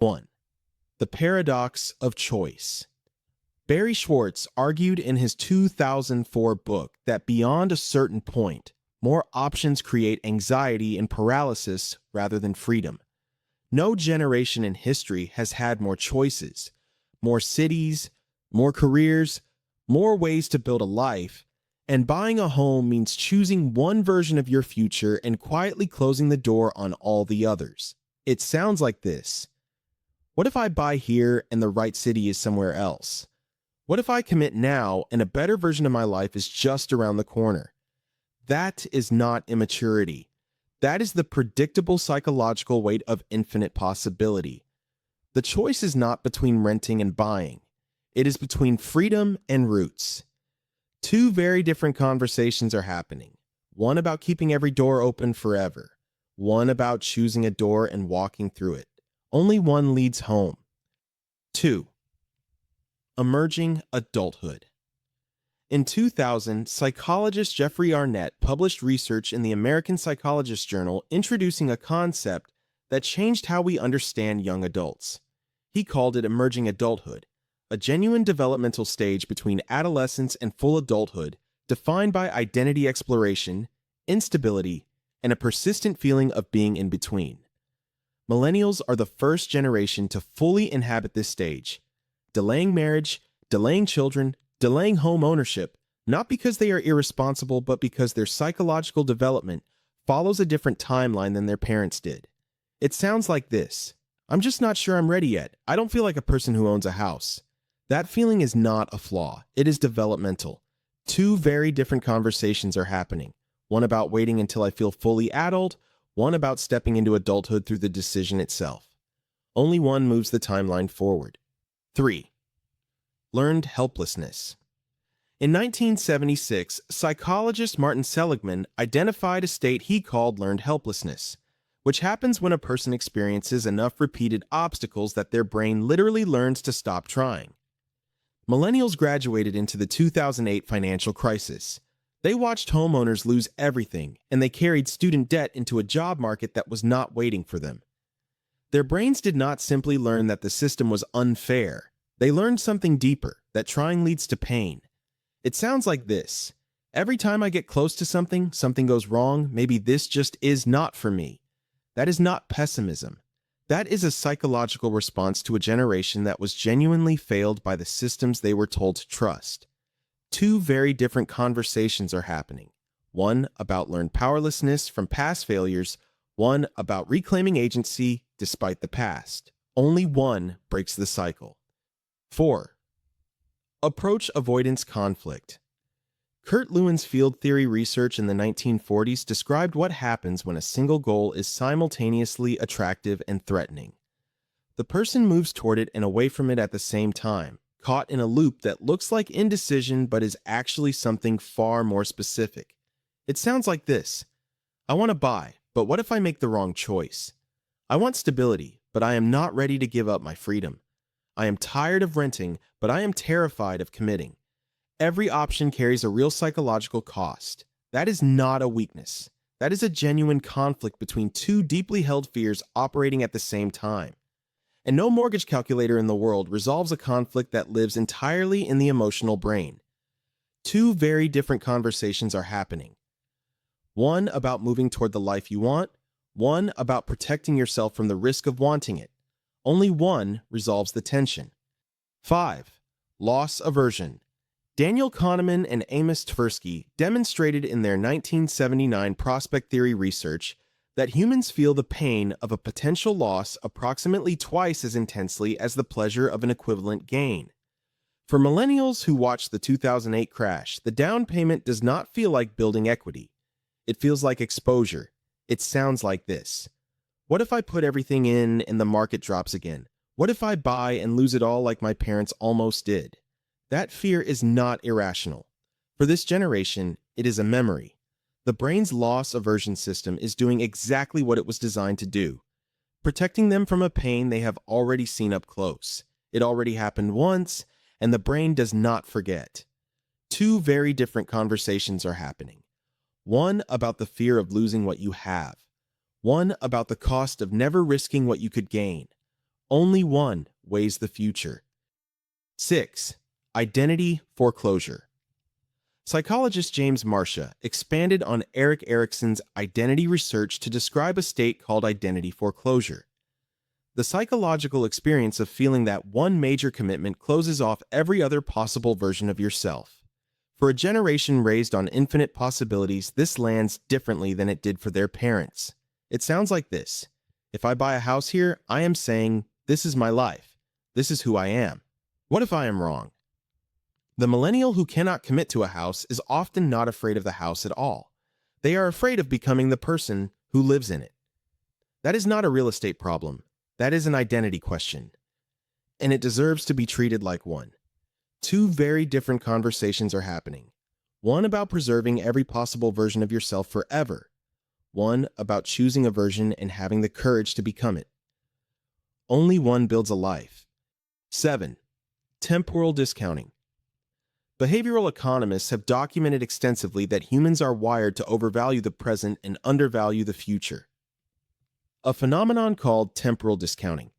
1. The paradox of choice. Barry Schwartz argued in his 2004 book that beyond a certain point, more options create anxiety and paralysis rather than freedom. No generation in history has had more choices, more cities, more careers, more ways to build a life, and buying a home means choosing one version of your future and quietly closing the door on all the others. It sounds like this. What if I buy here and the right city is somewhere else? What if I commit now and a better version of my life is just around the corner? That is not immaturity. That is the predictable psychological weight of infinite possibility. The choice is not between renting and buying. It is between freedom and roots. Two very different conversations are happening. One about keeping every door open forever. One about choosing a door and walking through it. Only one leads home. 2. Emerging adulthood. In 2000, psychologist Jeffrey Arnett published research in the American Psychologist Journal introducing a concept that changed how we understand young adults. He called it emerging adulthood, a genuine developmental stage between adolescence and full adulthood defined by identity exploration, instability, and a persistent feeling of being in between. Millennials are the first generation to fully inhabit this stage, delaying marriage, delaying children, delaying home ownership, not because they are irresponsible, but because their psychological development follows a different timeline than their parents did. It sounds like this. I'm just not sure I'm ready yet. I don't feel like a person who owns a house. That feeling is not a flaw. It is developmental. Two very different conversations are happening. One about waiting until I feel fully adult, one about stepping into adulthood through the decision itself. Only one moves the timeline forward. 3. Learned helplessness. In 1976, psychologist Martin Seligman identified a state he called learned helplessness, which happens when a person experiences enough repeated obstacles that their brain literally learns to stop trying. Millennials graduated into the 2008 financial crisis. They watched homeowners lose everything, and they carried student debt into a job market that was not waiting for them. Their brains did not simply learn that the system was unfair. They learned something deeper, that trying leads to pain. It sounds like this. Every time I get close to something, something goes wrong, maybe this just is not for me. That is not pessimism. That is a psychological response to a generation that was genuinely failed by the systems they were told to trust. Two very different conversations are happening. One about learned powerlessness from past failures, one about reclaiming agency despite the past. Only one breaks the cycle. 4. Approach avoidance conflict. Kurt Lewin's field theory research in the 1940s described what happens when a single goal is simultaneously attractive and threatening. The person moves toward it and away from it at the same time, caught in a loop that looks like indecision but is actually something far more specific. It sounds like this. I want to buy, but what if I make the wrong choice? I want stability, but I am not ready to give up my freedom. I am tired of renting, but I am terrified of committing. Every option carries a real psychological cost. That is not a weakness. That is a genuine conflict between two deeply held fears operating at the same time. And no mortgage calculator in the world resolves a conflict that lives entirely in the emotional brain. Two very different conversations are happening. One about moving toward the life you want, one about protecting yourself from the risk of wanting it. Only one resolves the tension. 5. Loss aversion. Daniel Kahneman and Amos Tversky demonstrated in their 1979 prospect theory research that humans feel the pain of a potential loss approximately twice as intensely as the pleasure of an equivalent gain. For millennials who watched the 2008 crash, the down payment does not feel like building equity. It feels like exposure. It sounds like this. What if I put everything in and the market drops again? What if I buy and lose it all like my parents almost did? That fear is not irrational. For this generation, it is a memory. The brain's loss aversion system is doing exactly what it was designed to do, protecting them from a pain they have already seen up close. It already happened once, and the brain does not forget. Two very different conversations are happening. One about the fear of losing what you have. One about the cost of never risking what you could gain. Only one weighs the future. 6. Identity foreclosure. Psychologist James Marcia expanded on Erik Erikson's identity research to describe a state called identity foreclosure. The psychological experience of feeling that one major commitment closes off every other possible version of yourself. For a generation raised on infinite possibilities, this lands differently than it did for their parents. It sounds like this. If I buy a house here, I am saying, this is my life. This is who I am. What if I am wrong? The millennial who cannot commit to a house is often not afraid of the house at all. They are afraid of becoming the person who lives in it. That is not a real estate problem. That is an identity question. And it deserves to be treated like one. Two very different conversations are happening. One about preserving every possible version of yourself forever. One about choosing a version and having the courage to become it. Only one builds a life. 7. Temporal discounting. Behavioral economists have documented extensively that humans are wired to overvalue the present and undervalue the future. A phenomenon called temporal discounting.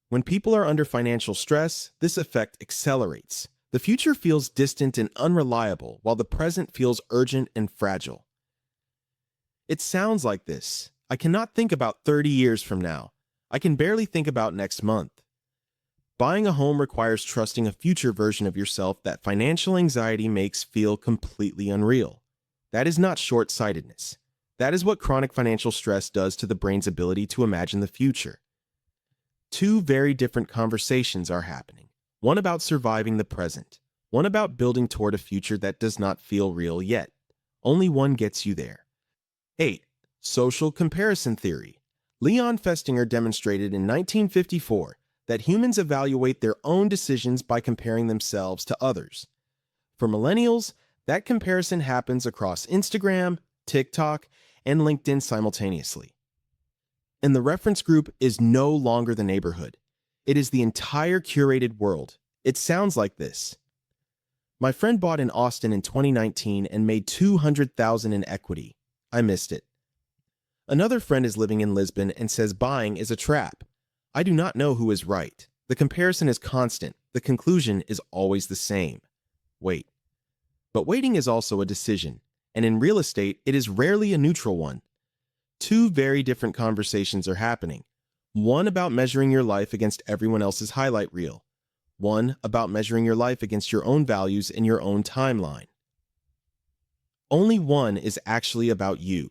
When people are under financial stress, this effect accelerates. The future feels distant and unreliable, while the present feels urgent and fragile. It sounds like this. I cannot think about 30 years from now. I can barely think about next month. Buying a home requires trusting a future version of yourself that financial anxiety makes feel completely unreal. That is not short-sightedness. That is what chronic financial stress does to the brain's ability to imagine the future. Two very different conversations are happening. One about surviving the present. One about building toward a future that does not feel real yet. Only one gets you there. 8. Social comparison theory. Leon Festinger demonstrated in 1954 that humans evaluate their own decisions by comparing themselves to others. For millennials, that comparison happens across Instagram, TikTok, and LinkedIn simultaneously. And the reference group is no longer the neighborhood. It is the entire curated world. It sounds like this. My friend bought in Austin in 2019 and made $200,000 in equity. I missed it. Another friend is living in Lisbon and says buying is a trap. I do not know who is right. The comparison is constant. The conclusion is always the same. Wait. But waiting is also a decision, and in real estate, it is rarely a neutral one. Two very different conversations are happening. One about measuring your life against everyone else's highlight reel. One about measuring your life against your own values in your own timeline. Only one is actually about you.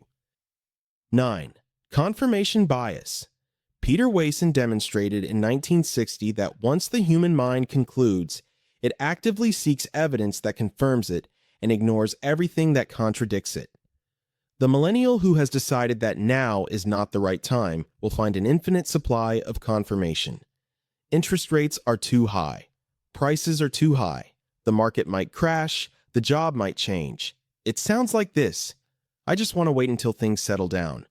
9. Confirmation bias. Peter Wason demonstrated in 1960 that once the human mind concludes, it actively seeks evidence that confirms it and ignores everything that contradicts it. The millennial who has decided that now is not the right time will find an infinite supply of confirmation. Interest rates are too high. Prices are too high. The market might crash. The job might change. It sounds like this. I just want to wait until things settle down.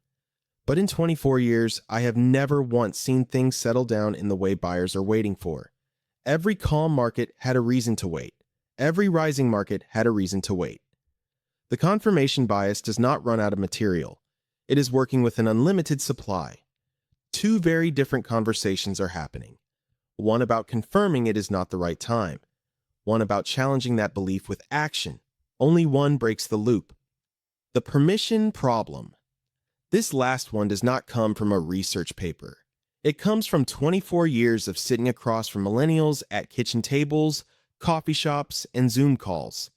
But in 24 years, I have never once seen things settle down in the way buyers are waiting for. Every calm market had a reason to wait. Every rising market had a reason to wait. The confirmation bias does not run out of material. It is working with an unlimited supply. Two very different conversations are happening. One about confirming it is not the right time. One about challenging that belief with action. Only one breaks the loop. The permission problem. This last one does not come from a research paper. It comes from 24 years of sitting across from millennials at kitchen tables, coffee shops, and Zoom calls.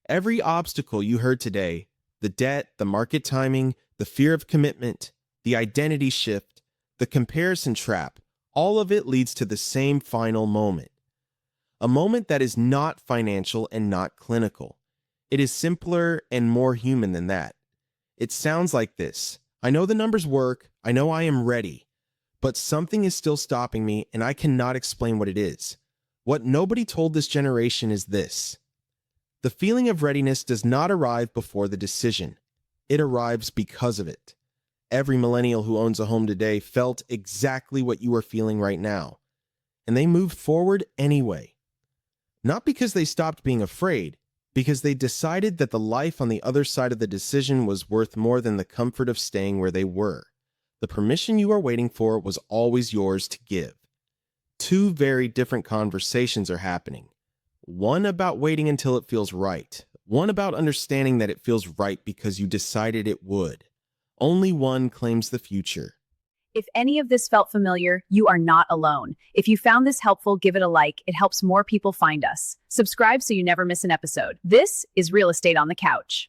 Every obstacle you heard today, the debt, the market timing, the fear of commitment, the identity shift, the comparison trap, all of it leads to the same final moment. A moment that is not financial and not clinical. It is simpler and more human than that. It sounds like this. I know the numbers work. I know I am ready. But something is still stopping me, and I cannot explain what it is. What nobody told this generation is this. The feeling of readiness does not arrive before the decision. It arrives because of it. Every millennial who owns a home today felt exactly what you are feeling right now. And they moved forward anyway. Not because they stopped being afraid, because they decided that the life on the other side of the decision was worth more than the comfort of staying where they were. The permission you are waiting for was always yours to give. two very different conversations are happening. One about waiting until it feels right. One about understanding that it feels right because you decided it would. Only one claims the future. If any of this felt familiar, you are not alone. If you found this helpful, give it a like. It helps more people find us. Subscribe so you never miss an episode. This is Real Estate on the Couch.